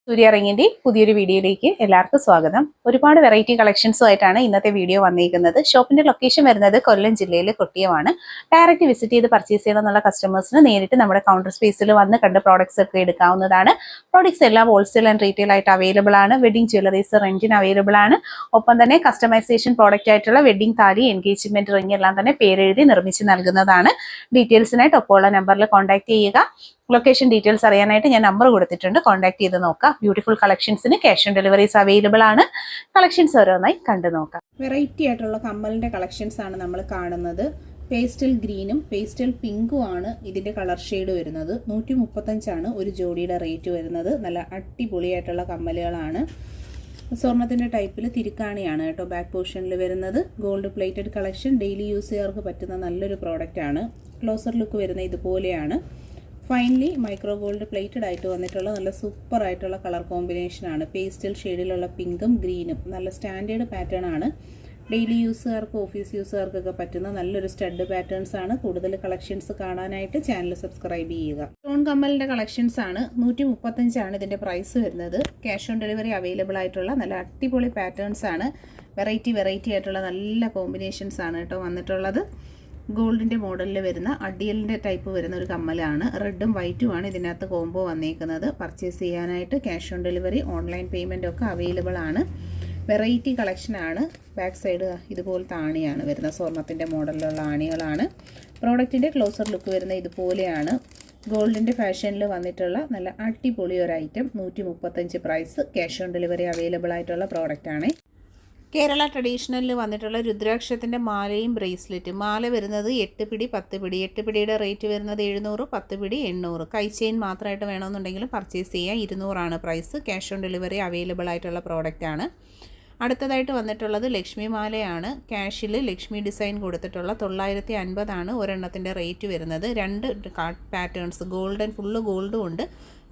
സൂര്യ റിങ്ങിന്റെ പുതിയൊരു വീഡിയോയിലേക്ക് എല്ലാവർക്കും സ്വാഗതം. ഒരുപാട് വെറൈറ്റി കളക്ഷൻസുമായിട്ടാണ് ഇന്നത്തെ വീഡിയോ വന്നിരിക്കുന്നത്. ഷോപ്പിന്റെ ലൊക്കേഷൻ വരുന്നത് കൊല്ലം ജില്ലയിലെ കൊട്ടിയമാണ്. ഡയറക്റ്റ് വിസിറ്റ് ചെയ്ത് പർച്ചേസ് ചെയ്യണമെന്നുള്ള കസ്റ്റമേഴ്സിന് നേരിട്ട് നമ്മുടെ കൗണ്ടർ സ്പേസിൽ വന്ന് കണ്ട് പ്രോഡക്ട്സ് ഒക്കെ എടുക്കാവുന്നതാണ്. പ്രോഡക്ട്സ് എല്ലാം ഹോൾസെയിൽ ആൻഡ് റീറ്റെയിൽ ആയിട്ട് അവൈലബിൾ ആണ്. വെഡിങ് ജ്വല്ലറീസ് റെന്റിന് അവൈലബിൾ ആണ്. ഒപ്പം തന്നെ കസ്റ്റമൈസേഷൻ പ്രോഡക്റ്റ് ആയിട്ടുള്ള വെഡിങ് താലി, എൻഗേജ്മെന്റ് റിംഗ് എല്ലാം തന്നെ പേരെഴുതി നിർമ്മിച്ച് നൽകുന്നതാണ്. ഡീറ്റെയിൽസിനായിട്ട് ഒപ്പമുള്ള നമ്പറിൽ കോൺടാക്ട് ചെയ്യുക. ലൊക്കേഷൻ ഡീറ്റെയിൽസ് അറിയാനായിട്ട് ഞാൻ നമ്പർ കൊടുത്തിട്ടുണ്ട്, കോൺടാക്ട് ചെയ്ത് നോക്കാം. ബ്യൂട്ടിഫുൾ കളക്ഷൻസിന് ക്യാഷ് ഓൺ ഡെലിവറീസ് അവൈലബിൾ ആണ്. കളക്ഷൻസ് ഓരോന്നായി കണ്ടു നോക്കാം. വെറൈറ്റി ആയിട്ടുള്ള കമ്മലിന്റെ കളക്ഷൻസ് ആണ് നമ്മൾ കാണുന്നത്. പേസ്റ്റൽ ഗ്രീനും പേസ്റ്റൽ പിങ്കും ആണ് ഇതിന്റെ കളർ ഷെയ്ഡ് വരുന്നത്. 135 ഒരു ജോഡിയുടെ റേറ്റ് വരുന്നത്. നല്ല അടിപൊളിയായിട്ടുള്ള കമ്മലുകളാണ്. സ്വർണത്തിന്റെ ടൈപ്പിൽ തിരുക്കാണിയാണ് കേട്ടോ ബാക്ക് പോർഷനിൽ വരുന്നത്. ഗോൾഡ് പ്ലേറ്റഡ് കളക്ഷൻ, ഡെയിലി യൂസുകാർക്ക് പറ്റുന്ന നല്ലൊരു പ്രോഡക്റ്റ് ആണ്. ക്ലോസർ ലുക്ക് വരുന്ന ഇതുപോലെയാണ്. ഫൈനലി മൈക്രോ ഗോൾഡ് പ്ലേറ്റഡ് ആയിട്ട് വന്നിട്ടുള്ള നല്ല സൂപ്പർ ആയിട്ടുള്ള കളർ കോമ്പിനേഷൻ ആണ്. പേസ്റ്റൽ ഷെയ്ഡിലുള്ള പിങ്കും ഗ്രീനും നല്ല സ്റ്റാൻഡേർഡ് പാറ്റേൺ ആണ്. ഡെയിലി യൂസുകാർക്ക് ഓഫീസ് യൂസുകാർക്കൊക്കെ പറ്റുന്ന നല്ലൊരു സ്റ്റഡ് പാറ്റേൺസ് ആണ്. കൂടുതൽ കളക്ഷൻസ് കാണാനായിട്ട് ചാനൽ സബ്സ്ക്രൈബ് ചെയ്യുക. സ്റ്റോൺ കമ്മലിന്റെ കളക്ഷൻസ് ആണ്. 135 ഇതിന്റെ പ്രൈസ് വരുന്നത്. ക്യാഷ് ഓൺ ഡെലിവറി അവൈലബിൾ ആയിട്ടുള്ള നല്ല അടിപൊളി പാറ്റേൺസ് ആണ്. വെറൈറ്റി ആയിട്ടുള്ള നല്ല കോമ്പിനേഷൻസ് ആണ് കേട്ടോ വന്നിട്ടുള്ളത്. ഗോൾഡിൻ്റെ മോഡലിൽ വരുന്ന അഡിയലിൻ്റെ ടൈപ്പ് വരുന്ന ഒരു കമ്മലാണ്. റെഡും വൈറ്റും ആണ് ഇതിനകത്ത് കോംബോ വന്നേക്കുന്നത്. പർച്ചേസ് ചെയ്യാനായിട്ട് cash on delivery, online payment ഒക്കെ അവൈലബിൾ ആണ്. വെറൈറ്റി കളക്ഷനാണ്. ബാക്ക് സൈഡ് ഇതുപോലത്തെ ആണിയാണ് വരുന്നത്. സ്വർണത്തിൻ്റെ മോഡലിലുള്ള ആണികളാണ്. പ്രോഡക്റ്റിൻ്റെ ക്ലോസർ ലുക്ക് വരുന്ന ഇതുപോലെയാണ്. ഗോൾഡിൻ്റെ ഫാഷനിൽ വന്നിട്ടുള്ള നല്ല അടിപൊളി ഒരു item. 135 price. Cash on delivery available ആയിട്ടുള്ള പ്രോഡക്റ്റാണ്. കേരള ട്രഡീഷണലിൽ വന്നിട്ടുള്ള രുദ്രാക്ഷത്തിൻ്റെ മാലയും ബ്രേസ്ലെറ്റ്. മാല വരുന്നത് 8 പിടി 10 പിടി. 8 പിടിയുടെ റേറ്റ് വരുന്നത് 700, 10 പിടി 800. കൈച്ചെയിൻ മാത്രമായിട്ട് വേണമെന്നുണ്ടെങ്കിലും പർച്ചേസ് ചെയ്യാം. 200 price. Cash on delivery available ആയിട്ടുള്ള പ്രോഡക്റ്റാണ്. അടുത്തതായിട്ട് വന്നിട്ടുള്ളത് ലക്ഷ്മി മാലയാണ്. ക്യാഷിൽ ലക്ഷ്മി ഡിസൈൻ കൊടുത്തിട്ടുള്ള 950 ഒരെണ്ണത്തിൻ്റെ റേറ്റ് വരുന്നത്. 2 പാറ്റേൺസ്, ഗോൾഡൻ ഫുള്ള് ഗോൾഡും ഉണ്ട്,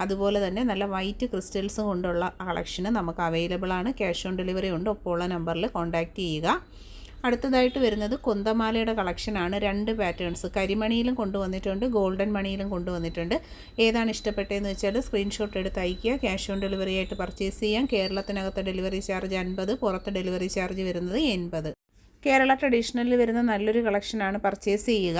അതുപോലെ തന്നെ നല്ല വൈറ്റ് ക്രിസ്റ്റൽസും കൊണ്ടുള്ള കളക്ഷന് നമുക്ക് അവൈലബിൾ ആണ്. ക്യാഷ് ഓൺ ഡെലിവറി ഉണ്ട്. ഒപ്പമുള്ള നമ്പറിൽ കോൺടാക്റ്റ് ചെയ്യുക. അടുത്തതായിട്ട് വരുന്നത് കൊന്തമാലയുടെ കളക്ഷനാണ്. 2 പാറ്റേൺസ്, കരിമണിയിലും കൊണ്ടുവന്നിട്ടുണ്ട്, ഗോൾഡൻ മണിയിലും കൊണ്ടുവന്നിട്ടുണ്ട്. ഏതാണ് ഇഷ്ടപ്പെട്ടതെന്ന് വെച്ചാൽ സ്ക്രീൻഷോട്ട് എടുത്ത് അയയ്ക്കുക. ക്യാഷ് ഓൺ ഡെലിവറി ആയിട്ട് പർച്ചേസ് ചെയ്യാം. കേരളത്തിനകത്ത് ഡെലിവറി ചാർജ് 50, പുറത്ത് ഡെലിവറി ചാർജ് വരുന്നത് 80. കേരള ട്രഡീഷണലിൽ വരുന്ന നല്ലൊരു കളക്ഷനാണ്. പർച്ചേസ് ചെയ്യുക.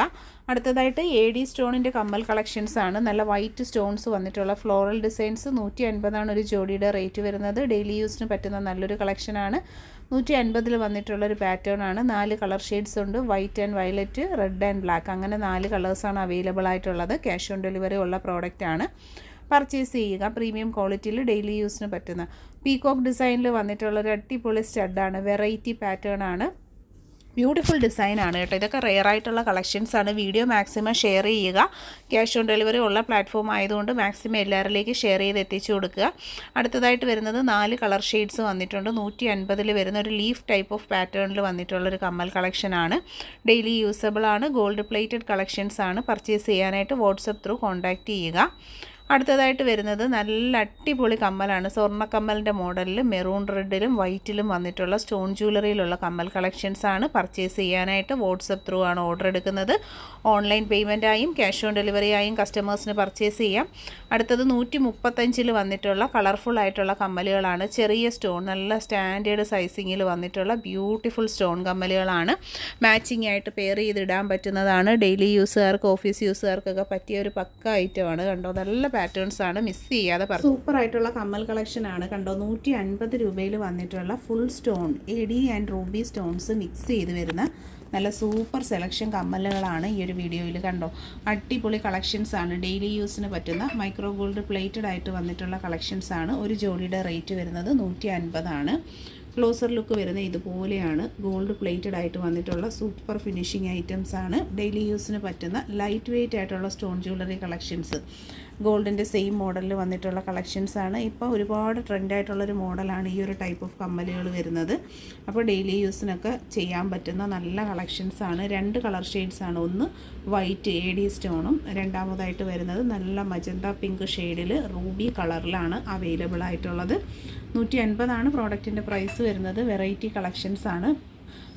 അടുത്തതായിട്ട് AD സ്റ്റോണിൻ്റെ കമ്മൽ കളക്ഷൻസ് ആണ്. നല്ല വൈറ്റ് സ്റ്റോൺസ് വന്നിട്ടുള്ള ഫ്ലോറൽ ഡിസൈൻസ്. 150 ഒരു ജോഡിയുടെ റേറ്റ് വരുന്നത്. ഡെയിലി യൂസിന് പറ്റുന്ന നല്ലൊരു കളക്ഷനാണ്. 150 വന്നിട്ടുള്ളൊരു പാറ്റേൺ ആണ്. 4 കളർ ഷെയ്ഡ്സ് ഉണ്ട്. White and violet, red and black, അങ്ങനെ 4 കളേഴ്സാണ് അവൈലബിൾ ആയിട്ടുള്ളത്. ക്യാഷ് ഓൺ ഡെലിവറി ഉള്ള പ്രോഡക്റ്റ് ആണ്. പർച്ചേസ് ചെയ്യുക. പ്രീമിയം ക്വാളിറ്റിയിൽ ഡെയിലി യൂസിന് പറ്റുന്ന പീകോക്ക് ഡിസൈനിൽ വന്നിട്ടുള്ളൊരു അടിപൊളി സ്റ്റഡാണ്. വെറൈറ്റി പാറ്റേൺ ആണ്. ബ്യൂട്ടിഫുൾ ഡിസൈൻ ആണ് കേട്ടോ. ഇതൊക്കെ റെയർ ആയിട്ടുള്ള കളക്ഷൻസ് ആണ്. വീഡിയോ മാക്സിമം ഷെയർ ചെയ്യുക. ക്യാഷ് ഓൺ ഡെലിവറി ഉള്ള പ്ലാറ്റ്ഫോം ആയതുകൊണ്ട് മാക്സിമം എല്ലാവരിലേക്ക് ഷെയർ ചെയ്ത് എത്തിച്ചു കൊടുക്കുക. അടുത്തതായിട്ട് വരുന്നത് 4 കളർ ഷെയ്ഡ്സ് വന്നിട്ടുണ്ട്. 150 വരുന്ന ഒരു ലീഫ് ടൈപ്പ് ഓഫ് പാറ്റേണിൽ വന്നിട്ടുള്ളൊരു കമ്മൽ കളക്ഷനാണ്. ഡെയിലി യൂസബിൾ ആണ്. ഗോൾഡ് പ്ലേറ്റഡ് കളക്ഷൻസ് ആണ്. പർച്ചേസ് ചെയ്യാനായിട്ട് വാട്സപ്പ് ത്രൂ കോൺടാക്റ്റ് ചെയ്യുക. അടുത്തതായിട്ട് വരുന്നത് നല്ല അടിപൊളി കമ്മലാണ്. സ്വർണ്ണക്കമ്മലിൻ്റെ മോഡലിൽ മെറൂൺ റെഡിലും വൈറ്റിലും വന്നിട്ടുള്ള സ്റ്റോൺ ജ്വല്ലറിയിലുള്ള കമ്മൽ കളക്ഷൻസ് ആണ്. പർച്ചേസ് ചെയ്യാനായിട്ട് വാട്സപ്പ് ത്രൂ ആണ് ഓർഡർ എടുക്കുന്നത്. ഓൺലൈൻ പേയ്മെൻറ്റായും ക്യാഷ് ഓൺ ഡെലിവറി ആയും കസ്റ്റമേഴ്സിന് പർച്ചേസ് ചെയ്യാം. അടുത്തത് 135 വന്നിട്ടുള്ള കളർഫുൾ ആയിട്ടുള്ള കമ്മലുകളാണ്. ചെറിയ സ്റ്റോൺ, നല്ല സ്റ്റാൻഡേർഡ് സൈസിങ്ങിൽ വന്നിട്ടുള്ള ബ്യൂട്ടിഫുൾ സ്റ്റോൺ കമ്മലുകളാണ്. മാച്ചിങ് ആയിട്ട് പെയർ ചെയ്തിടാൻ പറ്റുന്നതാണ്. ഡെയിലി യൂസുകാർക്ക് ഓഫീസ് യൂസുകാർക്കൊക്കെ പറ്റിയ ഒരു പക്ക ഐറ്റമാണ്. കണ്ടോ, നല്ല പാറ്റേൺസ് ആണ്. മിസ് ചെയ്യാതെ സൂപ്പർ ആയിട്ടുള്ള കമ്മൽ കളക്ഷൻ ആണ്. കണ്ടോ, 150 രൂപയിൽ വന്നിട്ടുള്ള full stone AD and Ruby stones mix ചെയ്ത് വരുന്ന നല്ല സൂപ്പർ സെലക്ഷൻ കമ്മലുകളാണ് ഈ ഒരു വീഡിയോയിൽ. കണ്ടോ, അടിപൊളി കളക്ഷൻസ് ആണ്. ഡെയിലി യൂസിന് പറ്റുന്ന മൈക്രോ ഗോൾഡ് പ്ലേറ്റഡ് ആയിട്ട് വന്നിട്ടുള്ള കളക്ഷൻസ് ആണ്. ഒരു ജോഡിയുടെ റേറ്റ് വരുന്നത് 150 ആണ്. ക്ലോസർ ലുക്ക് വരുന്ന ഇതുപോലെയാണ്. ഗോൾഡ് പ്ലേറ്റഡ് ആയിട്ട് വന്നിട്ടുള്ള സൂപ്പർ ഫിനിഷിംഗ് ഐറ്റംസ് ആണ്. ഡെയിലി യൂസിന് പറ്റുന്ന ലൈറ്റ് വെയ്റ്റ് ആയിട്ടുള്ള സ്റ്റോൺ ജ്വല്ലറി കളക്ഷൻസ്. ഗോൾഡിൻ്റെ സെയിം മോഡലിൽ വന്നിട്ടുള്ള കളക്ഷൻസ് ആണ്. ഇപ്പോൾ ഒരുപാട് ട്രെൻഡായിട്ടുള്ളൊരു മോഡലാണ് ഈ ഒരു ടൈപ്പ് ഓഫ് കമ്മലുകൾ വരുന്നത്. അപ്പോൾ ഡെയിലി യൂസിനൊക്കെ ചെയ്യാൻ പറ്റുന്ന നല്ല കളക്ഷൻസ് ആണ്. 2 കളർ ഷെയ്ഡ്സ് ആണ്. ഒന്ന് വൈറ്റ് AD സ്റ്റോണും, രണ്ടാമതായിട്ട് വരുന്നത് നല്ല മജന്ത പിങ്ക് ഷെയ്ഡിൽ റൂബി കളറിലാണ് അവൈലബിൾ ആയിട്ടുള്ളത്. 150 പ്രോഡക്റ്റിൻ്റെ പ്രൈസ് വരുന്നത്. വെറൈറ്റി കളക്ഷൻസ് ആണ്.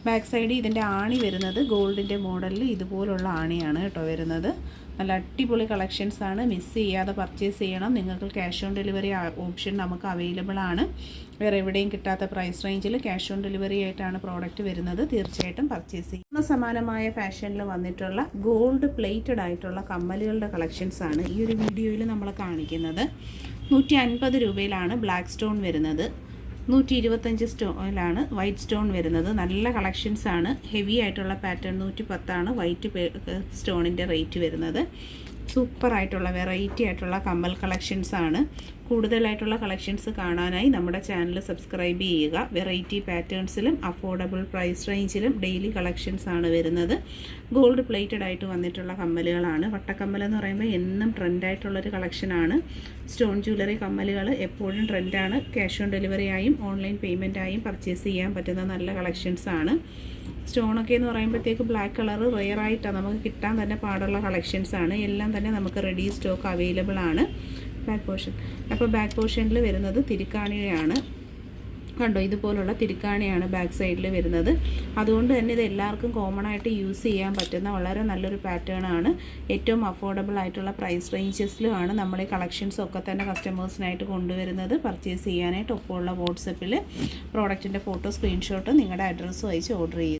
ബാക്ക് സൈഡ് ഇതിൻ്റെ ആണി വരുന്നത് ഗോൾഡിൻ്റെ മോഡലിൽ ഇതുപോലുള്ള ആണിയാണ് കേട്ടോ വരുന്നത്. നല്ല അടിപൊളി കളക്ഷൻസ് ആണ്, മിസ് ചെയ്യാതെ പർച്ചേസ് ചെയ്യണം. നിങ്ങൾക്ക് ക്യാഷ് ഓൺ ഡെലിവറി ഓപ്ഷൻ നമുക്ക് അവൈലബിൾ ആണ്. വേറെ എവിടെയും കിട്ടാത്ത പ്രൈസ് റേഞ്ചിൽ ക്യാഷ് ഓൺ ഡെലിവറി ആയിട്ടാണ് പ്രോഡക്റ്റ് വരുന്നത്. തീർച്ചയായിട്ടും പർച്ചേസ് ചെയ്യും. സമാനമായ ഫാഷനിൽ വന്നിട്ടുള്ള ഗോൾഡ് പ്ലേറ്റഡ് ആയിട്ടുള്ള കമ്മലുകളുടെ കളക്ഷൻസ് ആണ് ഈ ഒരു വീഡിയോയിൽ നമ്മൾ കാണിക്കുന്നത്. 150 രൂപയിലാണ് ബ്ലാക്ക് സ്റ്റോൺ വരുന്നത്. 125 സ്റ്റോണിലാണ് വൈറ്റ് സ്റ്റോൺ വരുന്നത്. നല്ല കളക്ഷൻസ് ആണ്. ഹെവി ആയിട്ടുള്ള പാറ്റേൺ 110 വൈറ്റ് സ്റ്റോണിൻ്റെ റേറ്റ് വരുന്നത്. സൂപ്പർ ആയിട്ടുള്ള വെറൈറ്റി ആയിട്ടുള്ള കമ്മൽ കളക്ഷൻസ് ആണ്. കൂടുതലായിട്ടുള്ള കളക്ഷൻസ് കാണാനായി നമ്മുടെ ചാനൽ സബ്സ്ക്രൈബ് ചെയ്യുക. വെറൈറ്റി പാറ്റേൺസിലും അഫോർഡബിൾ പ്രൈസ് റേഞ്ചിലും ഡെയിലി കളക്ഷൻസ് ആണ് വരുന്നത്. ഗോൾഡ് പ്ലേറ്റഡ് ആയിട്ട് വന്നിട്ടുള്ള കമ്മലുകളാണ്. വട്ടക്കമ്മൽ എന്ന് പറയുമ്പോൾ എന്നും ട്രെൻഡായിട്ടുള്ളൊരു കളക്ഷനാണ്. സ്റ്റോൺ ജ്വല്ലറി കമ്മലുകൾ എപ്പോഴും ട്രെൻഡാണ്. ക്യാഷ് ഓൺ ഡെലിവറി ആയും ഓൺലൈൻ പേയ്മെൻറ്റായും പർച്ചേസ് ചെയ്യാൻ പറ്റുന്ന നല്ല കളക്ഷൻസ് ആണ്. സ്റ്റോണൊക്കെ എന്ന് പറയുമ്പോഴത്തേക്ക് ബ്ലാക്ക് കളർ റെയറായിട്ടാണ് നമുക്ക് കിട്ടാൻ തന്നെ പാടുള്ള കളക്ഷൻസ് ആണ്. എല്ലാം തന്നെ നമുക്ക് റെഡി സ്റ്റോക്ക് അവൈലബിൾ ആണ്. ബാക്ക് പോർഷൻ, അപ്പോൾ ബാക്ക് പോർഷനിൽ വരുന്നത് തിരുക്കാണിയാണ്. കണ്ടോ, ഇതുപോലുള്ള തിരുക്കാണിയാണ് ബാക്ക് സൈഡിൽ വരുന്നത്. അതുകൊണ്ട് തന്നെ ഇത് എല്ലാവർക്കും കോമൺ ആയിട്ട് യൂസ് ചെയ്യാൻ പറ്റുന്ന വളരെ നല്ലൊരു പാറ്റേൺ ആണ്. ഏറ്റവും അഫോർഡബിൾ ആയിട്ടുള്ള പ്രൈസ് റേഞ്ചസിലുമാണ് നമ്മൾ ഈ കളക്ഷൻസ് ഒക്കെ തന്നെ കസ്റ്റമേഴ്സിനായിട്ട് കൊണ്ടുവരുന്നത്. പർച്ചേസ് ചെയ്യാനായിട്ട് ഒപ്പമുള്ള വാട്സപ്പിൽ പ്രോഡക്റ്റിൻ്റെ ഫോട്ടോ സ്ക്രീൻഷോട്ട് നിങ്ങളുടെ അഡ്രസ്സും അയച്ച് ഓർഡർ ചെയ്യുക.